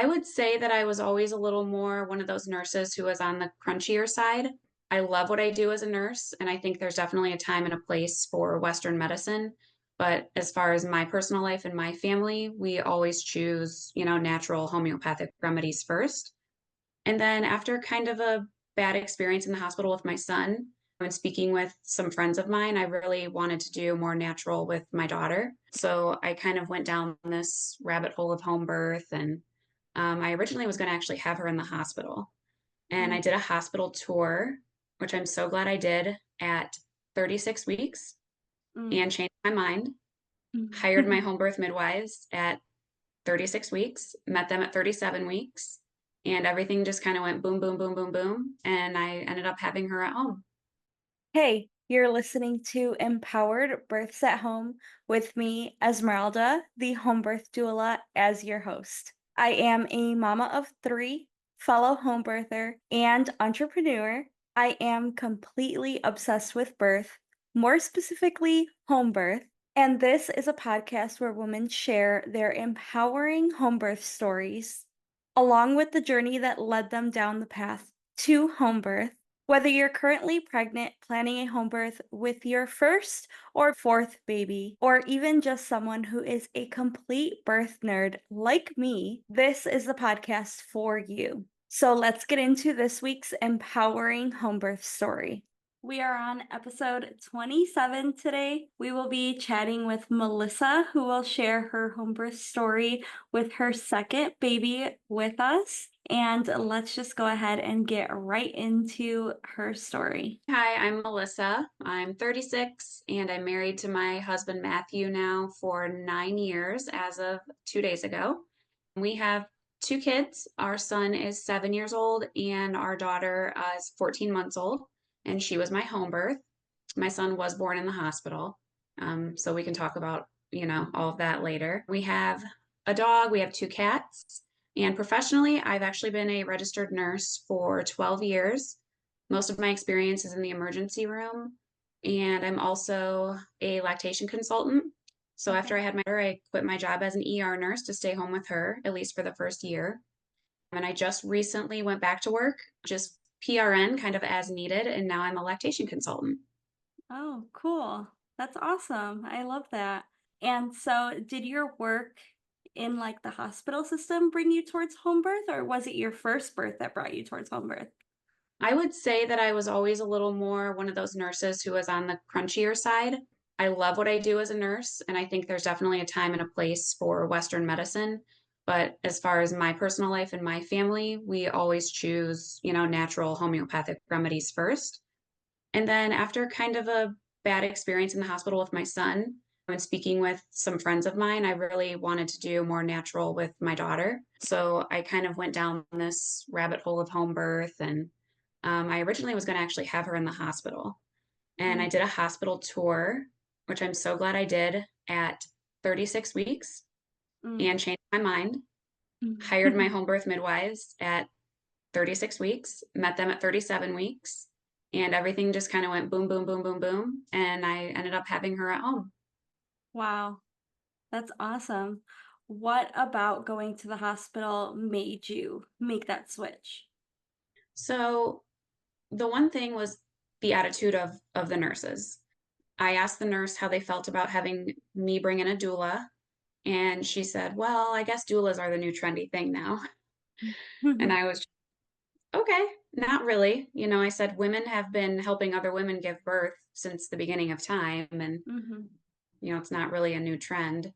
I would say that I was always a little more one of those nurses who was on the crunchier side. I love what I do as a nurse, and I think there's definitely a time and a place for Western medicine. But as far as my personal life and my family, we always choose, natural homeopathic remedies first. And then after kind of a bad experience in the hospital with my son, when speaking with some friends of mine, I really wanted to do more natural with my daughter. So I kind of went down this rabbit hole of home birth, and I originally was going to actually have her in the hospital. And I Mm, did a hospital tour, which I'm so glad I did at 36 weeks mm, and changed my mind. mm. Hired my home birth midwives at 36 weeks, met them at 37 weeks, and everything just kind of went boom, boom, boom, boom, boom. And I ended up having her at home. Hey, you're listening to Empowered Births at Home with me, Esmeralda, the home birth doula, as your host. I am a mama of three, fellow home birther, and entrepreneur. I am completely obsessed with birth, more specifically, home birth. And this is a podcast where women share their empowering home birth stories, along with the journey that led them down the path to home birth. Whether you're currently pregnant, planning a home birth with your first or fourth baby, or even just someone who is a complete birth nerd like me, this is the podcast for you. So let's get into this week's empowering home birth story. We are on episode 27 today. We will be chatting with Melissa, who will share her home birth story with her second baby with us. And let's just go ahead and get right into her story. Hi, I'm Melissa. I'm 36 and I'm married to my husband Matthew now for 9 years as of 2 days ago. We have two kids. Our son is 7 years old and our daughter is 14 months old, and she was my home birth. My son was born in the hospital. So we can talk about, all of that later. We have a dog, we have two cats, and professionally, I've actually been a registered nurse for 12 years. Most of my experience is in the emergency room, and I'm also a lactation consultant. So Okay. after I had my daughter, I quit my job as an ER nurse to stay home with her, at least for the first year. And I just recently went back to work, just PRN kind of as needed, and now I'm a lactation consultant. Oh, cool. That's awesome. I love that. And so, did your work in like the hospital system bring you towards home birth, or was it your first birth that brought you towards home birth? I would say that I was always a little more one of those nurses who was on the crunchier side. I love what I do as a nurse, and I think there's definitely a time and a place for Western medicine. But as far as my personal life and my family, we always choose, natural homeopathic remedies first. And then after kind of a bad experience in the hospital with my son, when speaking with some friends of mine, I really wanted to do more natural with my daughter. So I kind of went down this rabbit hole of home birth, and I originally was going to actually have her in the hospital. And I Mm, did a hospital tour, which I'm so glad I did at 36 weeks mm, and changed my mind. Hired my mm. home birth midwives at 36 weeks, met them at 37 weeks, and everything just kind of went boom, boom, boom, boom, boom. And I ended up having her at home. Wow, that's awesome. What about going to the hospital made you make that switch? So the one thing was the attitude of the nurses. I asked the nurse how they felt about having me bring in a doula, and she said, "Well, I guess doulas are the new trendy thing now." And I was, okay, not really. I said women have been helping other women give birth since the beginning of time, and Mhm. it's not really a new trend.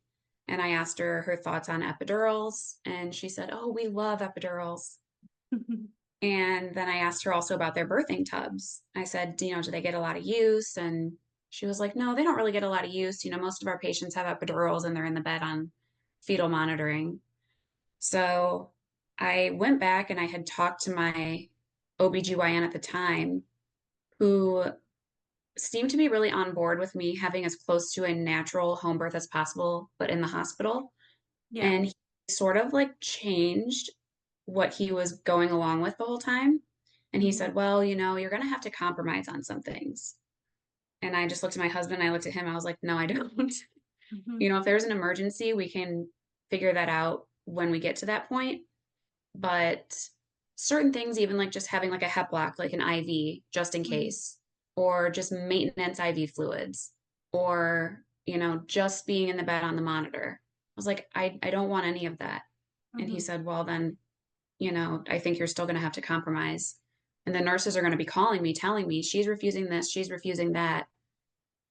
And I asked her thoughts on epidurals, and she said, "Oh, we love epidurals." And then I asked her also about their birthing tubs. I said, do they get a lot of use? And she was like, no, they don't really get a lot of use. Most of our patients have epidurals and they're in the bed on fetal monitoring. So I went back and I had talked to my OBGYN at the time, who seemed to be really on board with me having as close to a natural home birth as possible, but in the hospital. Yeah. And he sort of like changed what he was going along with the whole time. And he Mhm. said, well, you're going to have to compromise on some things. And I just looked at my husband, I looked at him, I was like, no, I don't. Mhm. If there's an emergency, we can figure that out when we get to that point. but certain things, even like just having like a hep block, like an IV, just in Mhm. case, or just maintenance IV fluids, or, just being in the bed on the monitor. I was like, I don't want any of that. And he Mhm. said, well, then, I think you're still going to have to compromise. And the nurses are going to be calling me, telling me she's refusing this, she's refusing that.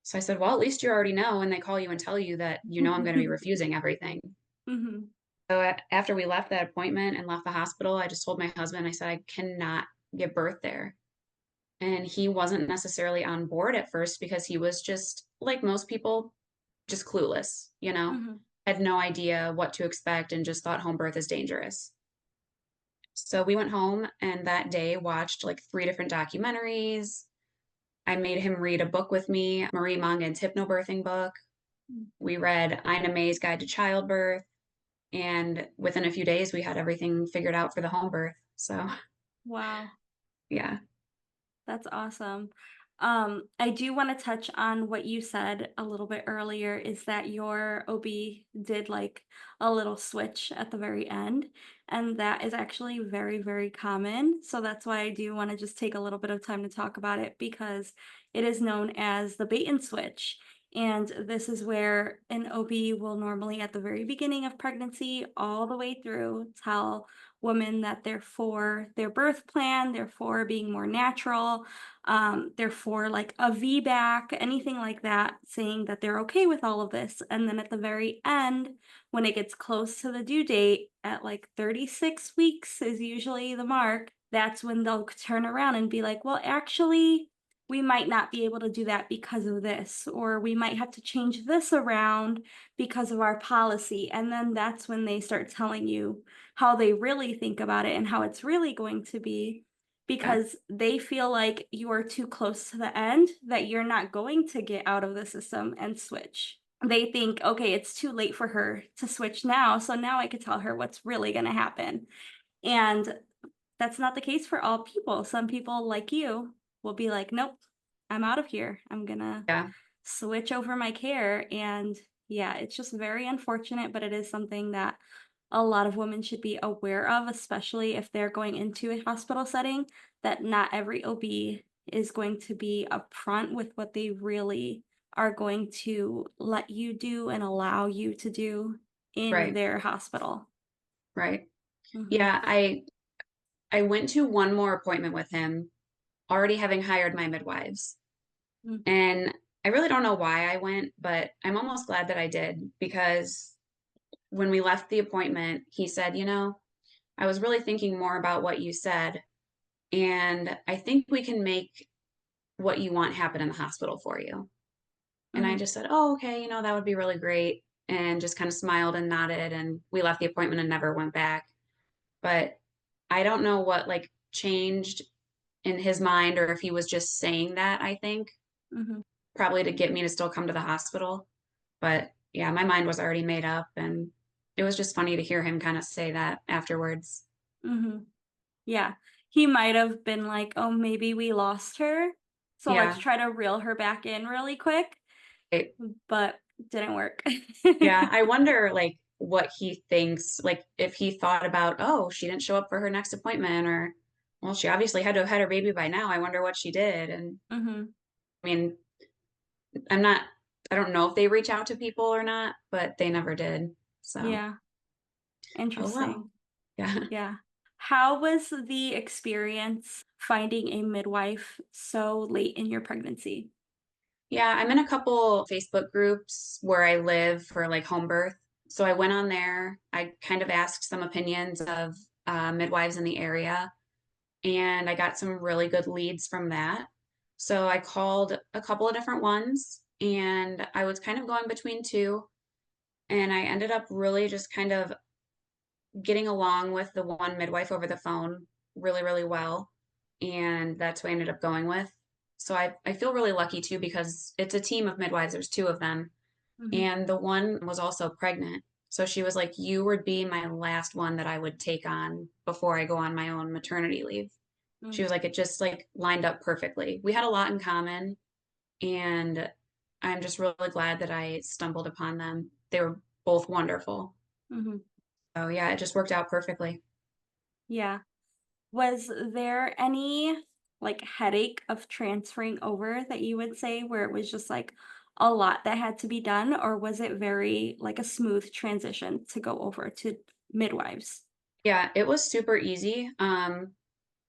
So I said, well, at least you already know. And they call you and tell you that, I'm going to be refusing everything. Mhm. So after we left that appointment and left the hospital, I just told my husband, I said, I cannot give birth there. And he wasn't necessarily on board at first because he was just like most people, just clueless, Mhm. had no idea what to expect and just thought home birth is dangerous. So we went home and that day watched like three different documentaries. I made him read a book with me, Marie Mongan's hypnobirthing book. Mhm. We read Ina May's Guide to Childbirth. And within a few days, we had everything figured out for the home birth. So, Wow. yeah, That's awesome. I do want to touch on what you said a little bit earlier is that your OB did like a little switch at the very end, and that is actually very, very common. So that's why I do want to just take a little bit of time to talk about it because it is known as the bait and switch. And this is where an OB will normally, at the very beginning of pregnancy, all the way through, tell women that they're for their birth plan, they're for being more natural, they're for like a VBAC, anything like that, saying that they're okay with all of this. And then at the very end, when it gets close to the due date, at like 36 weeks is usually the mark, that's when they'll turn around and be like, well, actually, we might not be able to do that because of this, or we might have to change this around because of our policy. And then that's when they start telling you how they really think about it and how it's really going to be yeah, because they feel like you are too close to the end, that you're not going to get out of the system and switch. They think, okay, it's too late for her to switch now. So now I could tell her what's really going to happen. And that's not the case for all people. Some people, like you, will be like, nope, I'm out of here. I'm going to yeah, switch over my care. And yeah, it's just very unfortunate, but it is something that a lot of women should be aware of, especially if they're going into a hospital setting, that not every OB is going to be upfront with what they really are going to let you do and allow you to do in right, their hospital. right. Hmm. Yeah, I went to one more appointment with him, already having hired my midwives. And I really don't know why I went, but I'm almost glad that I did because when we left the appointment, he said, I was really thinking more about what you said, and I think we can make what you want happen in the hospital for you. And I Hmm. just said, oh, okay, that would be really great. And just kind of smiled and nodded. And we left the appointment and never went back. But I don't know what like changed in his mind or if he was just saying that, I think, Hmm. probably to get me to still come to the hospital. But yeah, my mind was already made up. And it was just funny to hear him kind of say that afterwards. Hmm. Yeah. He might have been like, oh, maybe we lost her. So let's Yeah. try to reel her back in really quick, but didn't work. Yeah, I wonder like what he thinks, like if he thought about, oh, she didn't show up for her next appointment, or well, she obviously had to have had her baby by now. I wonder what she did. And Hmm. I mean, I'm not, I don't know if they reach out to people or not, but they never did. So, Yeah. oh well. Interesting. Yeah. Yeah. How was the experience finding a midwife so late in your pregnancy? Yeah, I'm in a couple Facebook groups where I live for like home birth. So I went on there. I kind of asked some opinions of midwives in the area and I got some really good leads from that. So I called a couple of different ones and I was kind of going between two. And I ended up really just kind of getting along with the one midwife over the phone really, really well. And that's who I ended up going with. So I feel really lucky too because it's a team of midwives, there's two of them. Hmm. And the one was also pregnant. So she was like, you would be my last one that I would take on before I go on my own maternity leave. She was like, it just like lined up perfectly. We had a lot in common, and I'm just really glad that I stumbled upon them. They were both wonderful. Hmm. So yeah, it just worked out perfectly. Yeah. Was there any, like, headache of transferring over that you would say where it was just, like, a lot that had to be done, or was it very, like, a smooth transition to go over to midwives? Yeah, it was super easy.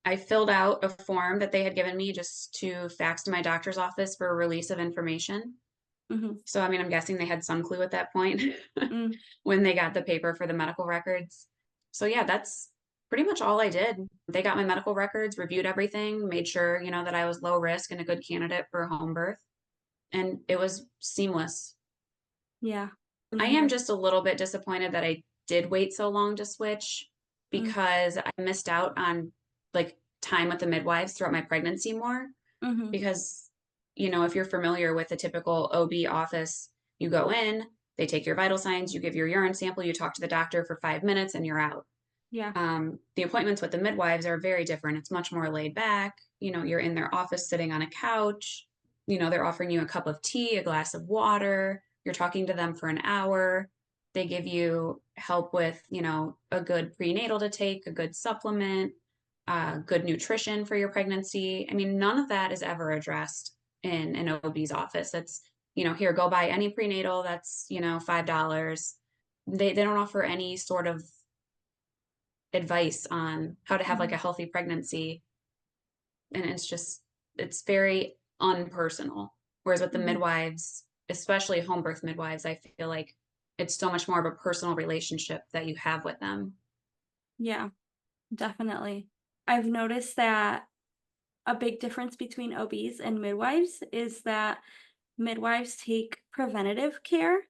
I filled out a form that they had given me just to fax to my doctor's office for a release of information. Mhm. So, I mean, I'm guessing they had some clue at that point Mm, when they got the paper for the medical records. So, yeah, that's pretty much all I did. They got my medical records, reviewed everything, made sure, that I was low risk and a good candidate for a home birth, and it was seamless. yeah. I am Mhm. just a little bit disappointed that I did wait so long to switch Mm, because I missed out on like time with the midwives throughout my pregnancy more mhm. because if you're familiar with a typical OB office, you go in, they take your vital signs, you give your urine sample, you talk to the doctor for 5 minutes and you're out. Yeah. The appointments with the midwives are very different. It's much more laid back. You're in their office sitting on a couch. They're offering you a cup of tea, a glass of water. You're talking to them for an hour. They give you help with, a good prenatal to take, a good supplement, good nutrition for your pregnancy. I mean, none of that is ever addressed in an OB's office. It's, here, go buy any prenatal that's, $5. They don't offer any sort of advice on how to have like a Mhm. healthy pregnancy, and it's very unpersonal, whereas with the Mhm. midwives, especially home birth midwives, I feel like it's so much more of a personal relationship that you have with them. Yeah, definitely. I've noticed that a big difference between OBs and midwives is that midwives take preventative care.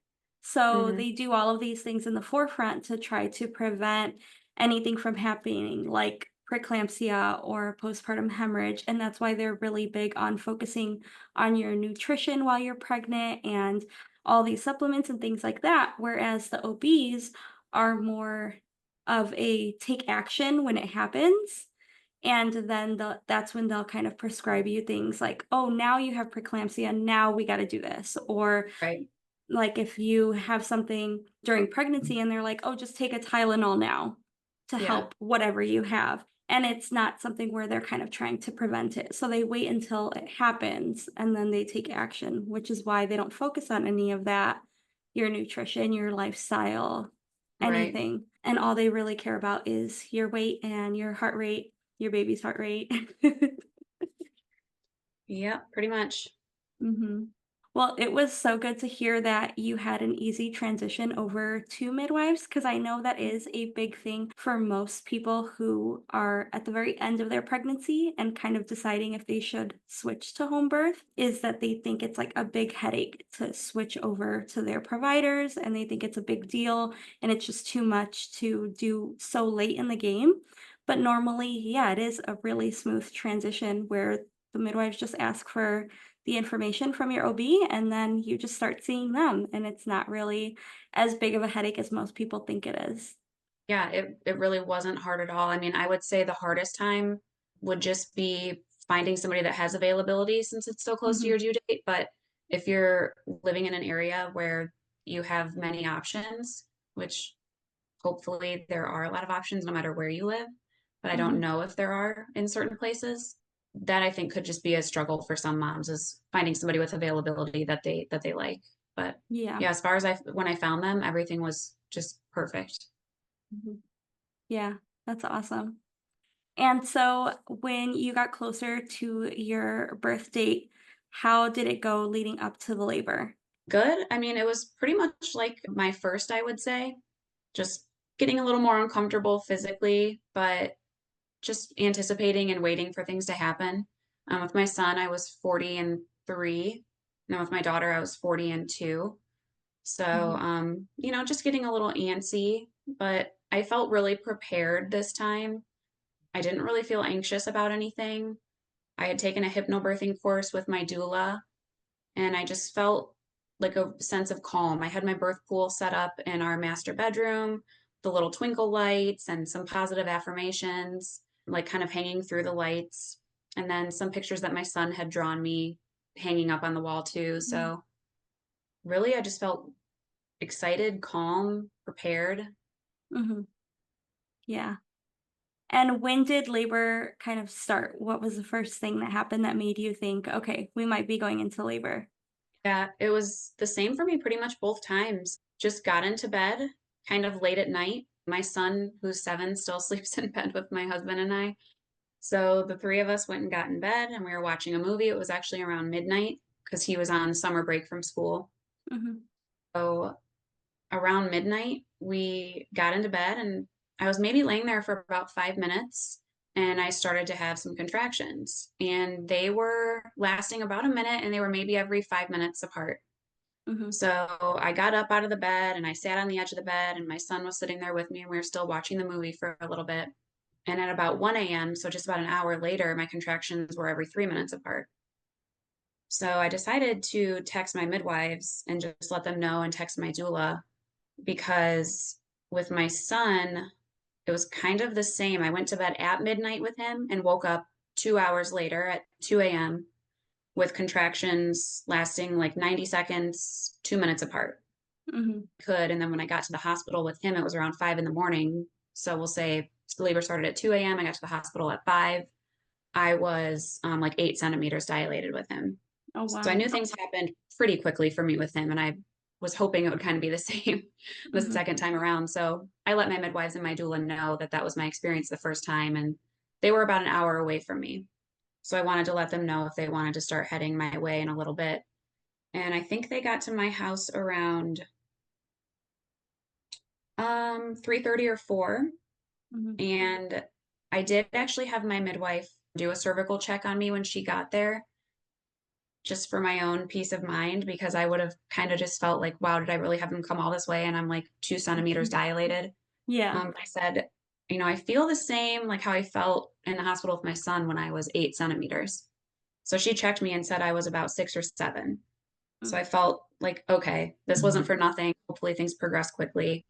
So Hmm. they do all of these things in the forefront to try to prevent anything from happening, like preeclampsia or postpartum hemorrhage. And that's why they're really big on focusing on your nutrition while you're pregnant and all these supplements and things like that. Whereas the OBs are more of a take action when it happens, and then that's when they'll kind of prescribe you things like, "Oh, now you have preeclampsia, now we gotta do this." Or, Right. like, if you have something during pregnancy and they're like, "Oh, just take a Tylenol now to Yeah. help whatever you have." And it's not something where they're kind of trying to prevent it. So they wait until it happens and then they take action, which is why they don't focus on any of that, your nutrition, your lifestyle, Right. anything. And all they really care about is your weight and your heart rate, your baby's heart rate. Yeah, pretty much. Mhm. Well, it was so good to hear that you had an easy transition over to midwives because I know that is a big thing for most people who are at the very end of their pregnancy and kind of deciding if they should switch to home birth, is that they think it's like a big headache to switch over to their providers and they think it's a big deal and it's just too much to do so late in the game. But normally, yeah, it is a really smooth transition where the midwives just ask for the information from your OB, and then you just start seeing them, and it's not really as big of a headache as most people think it is. Yeah, it really wasn't hard at all. I mean, I would say the hardest time would just be finding somebody that has availability since it's so close to your Mhm, due date. But if you're living in an area where you have many options, which hopefully there are a lot of options no matter where you live, but I don't mhm. know if there are in certain places, that I think could just be a struggle for some moms is finding somebody with availability that they like. But Yeah, yeah, as far as when I found them, everything was just perfect. mhm. Yeah, that's awesome. And so when you got closer to your birth date, how did it go leading up to the labor? Good. I mean, it was pretty much like my first, I would say, just getting a little more uncomfortable physically, but just anticipating and waiting for things to happen. With my son, I was 40 and 3. And then with my daughter, I was 40 and 2. So, Mhm, just getting a little antsy, but I felt really prepared this time. I didn't really feel anxious about anything. I had taken a hypnobirthing course with my doula, and I just felt like a sense of calm. I had my birth pool set up in our master bedroom, the little twinkle lights and some positive affirmations, like kind of hanging through the lights, and then some pictures that my son had drawn me hanging up on the wall too. mm, So, really, I just felt excited, calm, prepared. mhm. Yeah. And when did labor kind of start? What was the first thing that happened that made you think, okay, we might be going into labor? Yeah, it was the same for me pretty much both times. Just got into bed kind of late at night. My son, who's 7, still sleeps in bed with my husband and I. So the three of us went and got in bed and we were watching a movie. It was actually around midnight because he was on summer break from school. Mhm, So around midnight, we got into bed and I was maybe laying there for about 5 minutes and I started to have some contractions. And they were lasting about a minute and they were maybe every 5 minutes apart. mhm, So I got up out of the bed and I sat on the edge of the bed, and my son was sitting there with me, and we were still watching the movie for a little bit. And at about 1 a.m., so just about an hour later, my contractions were every 3 minutes apart. So I decided to text my midwives and just let them know and text my doula because with my son, it was kind of the same. I went to bed at midnight with him and woke up 2 hours later at 2 a.m. with contractions lasting like 90 seconds, 2 minutes apart. mhm, Could. And then when I got to the hospital with him, it was around 5 in the morning. So we'll say labor started at 2 a.m. I got to the hospital at 5. I was like 8 centimeters dilated with him. oh, So I wow. knew things happened pretty quickly for me with him. And I was hoping it would kind of be the same the Mhm, second time around. So I let my midwives and my doula know that that was my experience the first time. And they were about an hour away from me. So I wanted to let them know if they wanted to start heading my way in a little bit. And I think they got to my house around 3:30 or 4. mhm, And I did actually have my midwife do a cervical check on me when she got there, just for my own peace of mind, because I would have kind of just felt like, wow, did I really have him come all this way? And I'm like 2 centimeters mhm. dilated. Yeah. I said, I feel the same like how I felt in the hospital with my son when I was 8 centimeters. So she checked me and said I was about 6 or 7. So Mm, I felt like, okay, this wasn't for nothing. Hopefully things progress quickly.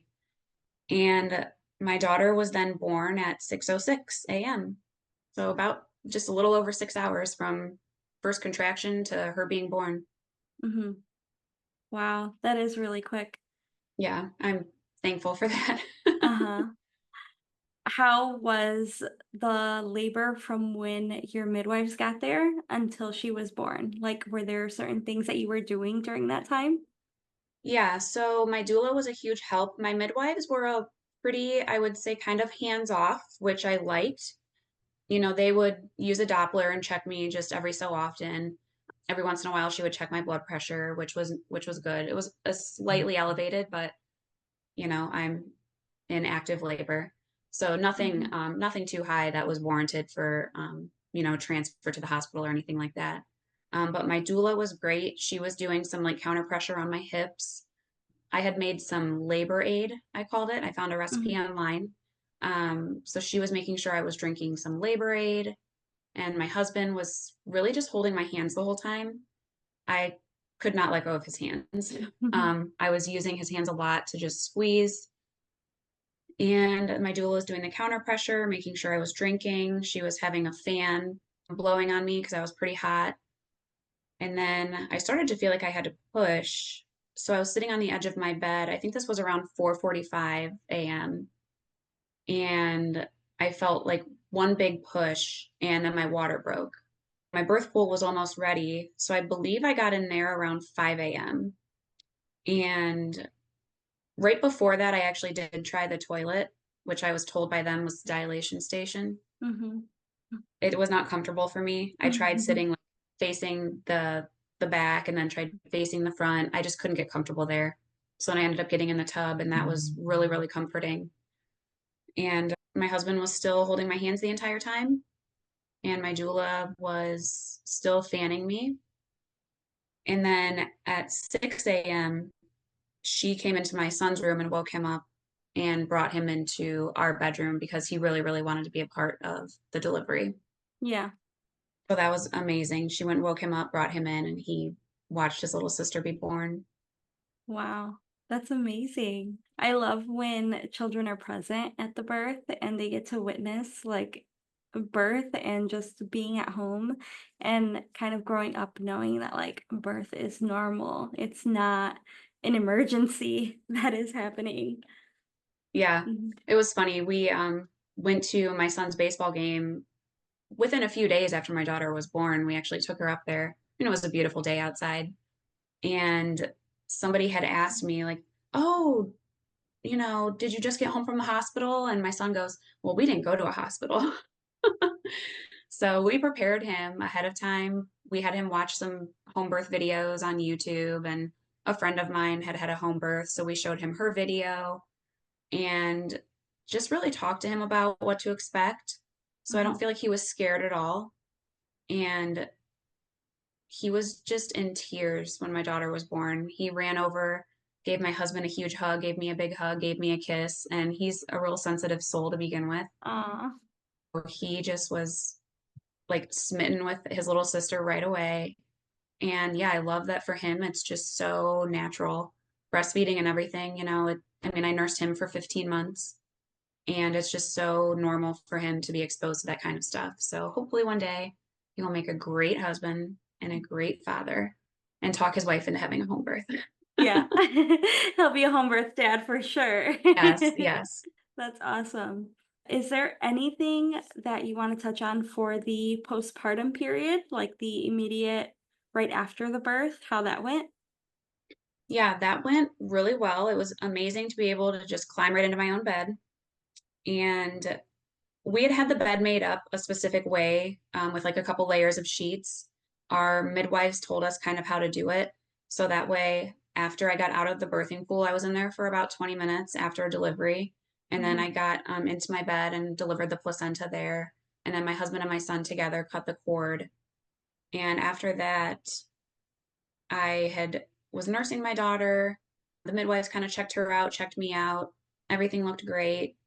And my daughter was then born at 6:06 a.m. So about just a little over 6 hours from first contraction to her being born. mhm. Wow, that is really quick. Yeah, I'm thankful for that. Uh-huh. How was the labor from when your midwives got there until she was born? Like, were there certain things that you were doing during that time? Yeah, so my doula was a huge help. My midwives were a pretty, I would say, kind of hands off, which I liked. They would use a Doppler and check me just every so often. Every once in a while, she would check my blood pressure, which was good. It was a slightly elevated, but I'm in active labor, so nothing Mhm, nothing too high that was warranted for transfer to the hospital or anything like that. But my doula was great. She was doing some like counter pressure on my hips. I had made some labor aid, I called it. I found a recipe mhm, online. So she was making sure I was drinking some labor aid, and my husband was really just holding my hands the whole time. I could not let go of his hands. mhm, I was using his hands a lot to just squeeze. And my doula was doing the counter pressure, making sure I was drinking. She was having a fan blowing on me because I was pretty hot. And then I started to feel like I had to push. So I was sitting on the edge of my bed. I think this was around 4:45 a.m. And I felt like one big push and then my water broke. My birth pool was almost ready. So I believe I got in there around 5 a.m. And right before that, I actually did try the toilet, which I was told by them was the dilation station. mhm, It was not comfortable for me. I tried mhm, sitting like, facing the back and then tried facing the front. I just couldn't get comfortable there. So then I ended up getting in the tub, and that was really, really comforting. And my husband was still holding my hands the entire time, and my doula was still fanning me. And then at 6 a.m., she came into my son's room and woke him up and brought him into our bedroom because he really, really wanted to be a part of the delivery. Yeah. So that was amazing. She went and woke him up, brought him in, and he watched his little sister be born. Wow, that's amazing. I love when children are present at the birth and they get to witness like birth and just being at home and kind of growing up knowing that like birth is normal. It's not an emergency that is happening. Yeah, Mhm. it was funny. went to my son's baseball game within a few days after my daughter was born. We actually took her up there, and it was a beautiful day outside. And somebody had asked me, like, "Oh, did you just get home from the hospital?" And my son goes, "Well, we didn't go to a hospital." So we prepared him ahead of time. We had him watch some home birth videos on YouTube, and a friend of mine had had a home birth, so we showed him her video and just really talked to him about what to expect. So I don't Mhm. feel like he was scared at all. And he was just in tears when my daughter was born. He ran over, gave my husband a huge hug, gave me a big hug, gave me a kiss, and he's a real sensitive soul to begin with. Aw. He just was like smitten with his little sister right away. And yeah, I love that for him. It's just so natural. Breastfeeding and everything, I mean, I nursed him for 15 months, and it's just so normal for him to be exposed to that kind of stuff. So hopefully one day he will make a great husband and a great father and talk his wife into having a home birth. Yeah. He'll be a home birth dad for sure. Yes, yes. That's awesome. Is there anything that you want to touch on for the postpartum period, like the immediate right after the birth, how that went? Yeah, that went really well. It was amazing to be able to just climb right into my own bed. And we had had the bed made up a specific way, with like a couple layers of sheets. Our midwives told us kind of how to do it. So that way, after I got out of the birthing pool, I was in there for about 20 minutes after delivery. And then I Mhm. got into my bed and delivered the placenta there. And then my husband and my son together cut the cord. And after that, I had was nursing my daughter. The midwives kind of checked her out, checked me out. Everything looked great.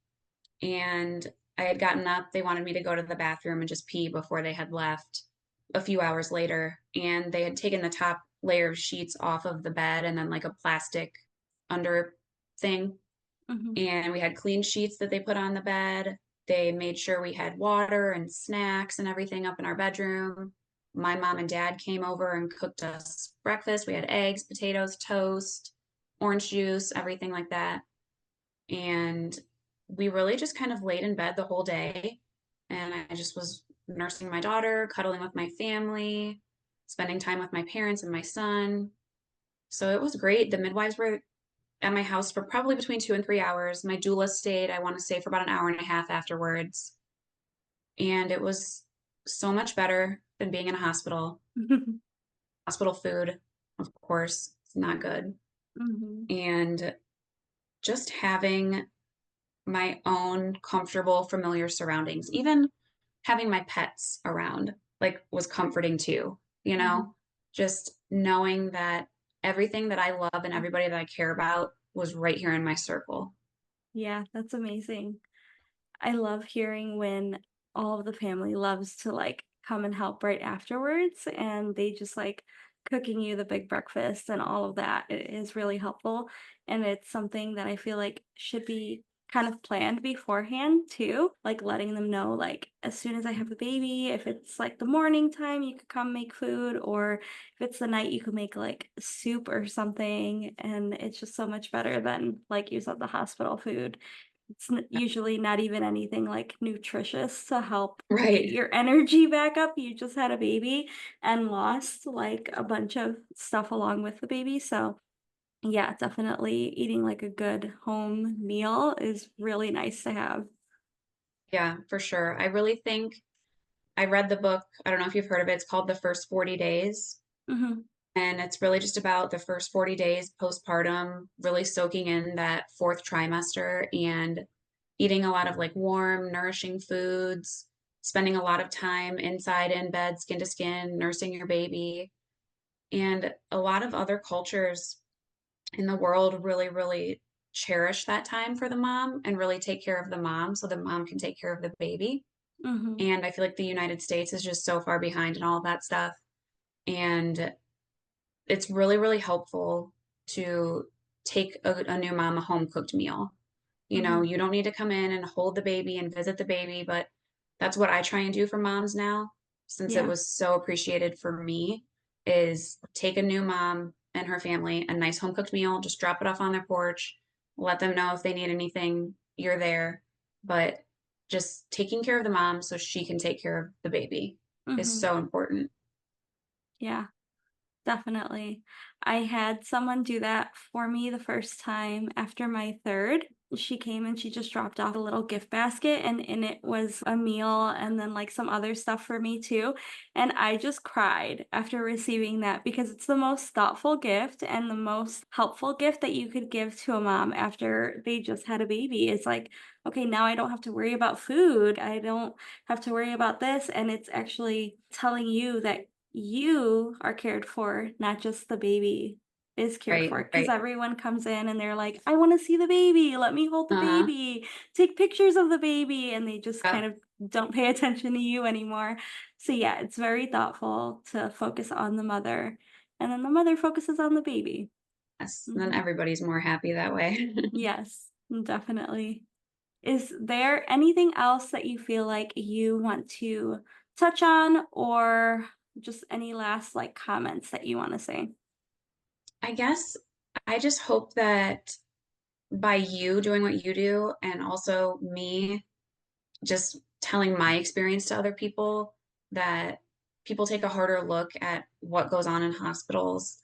And I had gotten up. They wanted me to go to the bathroom and just pee before they had left a few hours later. And they had taken the top layer of sheets off of the bed and then like a plastic under thing. Mhm. And we had clean sheets that they put on the bed. They made sure we had water and snacks and everything up in our bedroom. My mom and dad came over and cooked us breakfast. We had eggs, potatoes, toast, orange juice, everything like that. And we really just kind of laid in bed the whole day. And I just was nursing my daughter, cuddling with my family, spending time with my parents and my son. So it was great. The midwives were at my house for probably between 2 and 3 hours. My doula stayed, I want to say, for about an hour and a half afterwards. And it was so much better than being in a hospital. Hospital food, of course, is not good. Mhm. And just having my own comfortable, familiar surroundings. Even having my pets around, like, was comforting too, you know? Mhm. Just knowing that everything that I love and everybody that I care about was right here in my circle. Yeah, that's amazing. I love hearing when all of the family loves to like come and help right afterwards and they just like cooking you the big breakfast and all of that. It is really helpful. And it's something that I feel like should be kind of planned beforehand too. Like letting them know, like, as soon as I have the baby, if it's like the morning time, you could come make food, or if it's the night, you could make like soup or something. And it's just so much better than, like you said, the hospital food. It's usually not even anything like nutritious to help get Right. your energy back up. You just had a baby and lost like a bunch of stuff along with the baby. So, yeah, definitely eating like a good home meal is really nice to have. Yeah, for sure. I really think I read the book, I don't know if you've heard of it, it's called The First 40 Days. Hmm. And it's really just about the first 40 days postpartum, really soaking in that fourth trimester and eating a lot of like warm, nourishing foods, spending a lot of time inside in bed, skin to skin, nursing your baby. And a lot of other cultures in the world really, really cherish that time for the mom and really take care of the mom so the mom can take care of the baby. Hmm. And I feel like the United States is just so far behind in all of that stuff. And it's really, really helpful to take a new mom a home cooked meal. Hmm. You don't need to come in and hold the baby and visit the baby, but that's what I try and do for moms now, since it Yeah. was so appreciated for me, is take a new mom and her family a nice home cooked meal, just drop it off on their porch, let them know if they need anything, you're there. But just taking care of the mom so she can take care of the baby is Mhm. so important. Yeah. Definitely. I had someone do that for me the first time after my third. She came and she just dropped off a little gift basket, and in it was a meal and then like some other stuff for me too. And I just cried after receiving that because it's the most thoughtful gift and the most helpful gift that you could give to a mom after they just had a baby. It's like, okay, now I don't have to worry about food. I don't have to worry about this. And it's actually telling you that you are cared for, not just the baby is cared Right, for. Because right. everyone comes in and they're like, "I wanna see the baby, let me hold the Uh-huh. baby, take pictures of the baby," and they just Yeah. kind of don't pay attention to you anymore. So, yeah, it's very thoughtful to focus on the mother, and then the mother focuses on the baby. Yes, then Mhm. everybody's more happy that way. Yes, definitely. Is there anything else that you feel like you want to touch on, or just any last like comments that you want to say? I guess I just hope that by you doing what you do and also me just telling my experience to other people, that people take a harder look at what goes on in hospitals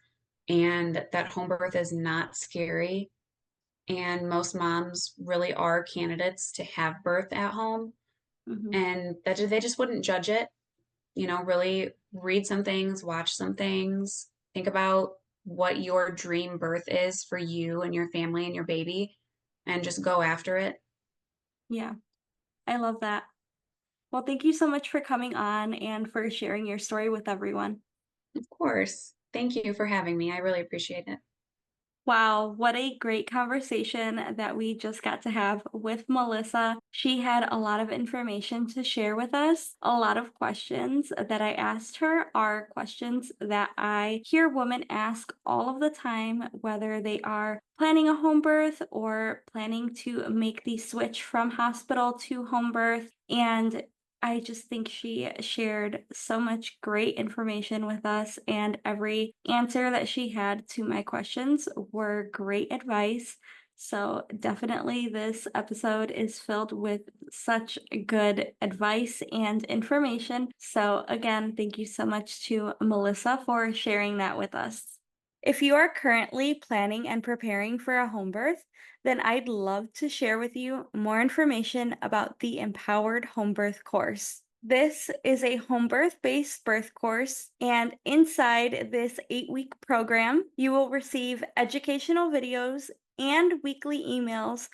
and that home birth is not scary. And most moms really are candidates to have birth at home Mhm. and that they just wouldn't judge it. Really read some things, watch some things, think about what your dream birth is for you and your family and your baby, and just go after it. Yeah, I love that. Well, thank you so much for coming on and for sharing your story with everyone. Of course. Thank you for having me. I really appreciate it. Wow, what a great conversation that we just got to have with Melissa. She had a lot of information to share with us. A lot of questions that I asked her are questions that I hear women ask all of the time, whether they are planning a home birth or planning to make the switch from hospital to home birth. And I just think she shared so much great information with us, and every answer that she had to my questions were great advice. So, definitely, this episode is filled with such good advice and information. So, again, thank you so much to Melissa for sharing that with us. If you are currently planning and preparing for a home birth, then I'd love to share with you more information about the Empowered Home Birth course. This is a home birth based birth course, and inside this 8-week program, you will receive educational videos and weekly emails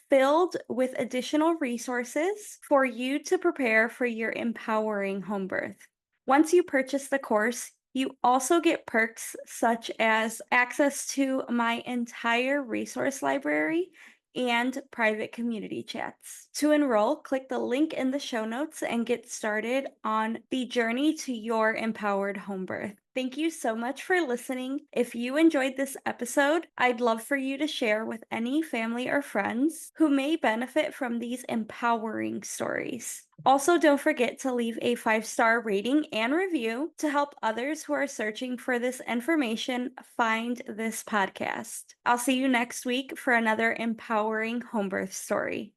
filled with additional resources for you to prepare for your empowering home birth. Once you purchase the course, you also get perks such as access to my entire resource library and private community chats. To enroll, click the link in the show notes and get started on the journey to your empowered home birth. Thank you so much for listening. If you enjoyed this episode, I'd love for you to share with any family or friends who may benefit from these empowering stories. Also, don't forget to leave a 5-star rating and review to help others who are searching for this information find this podcast. I'll see you next week for another empowering home birth story.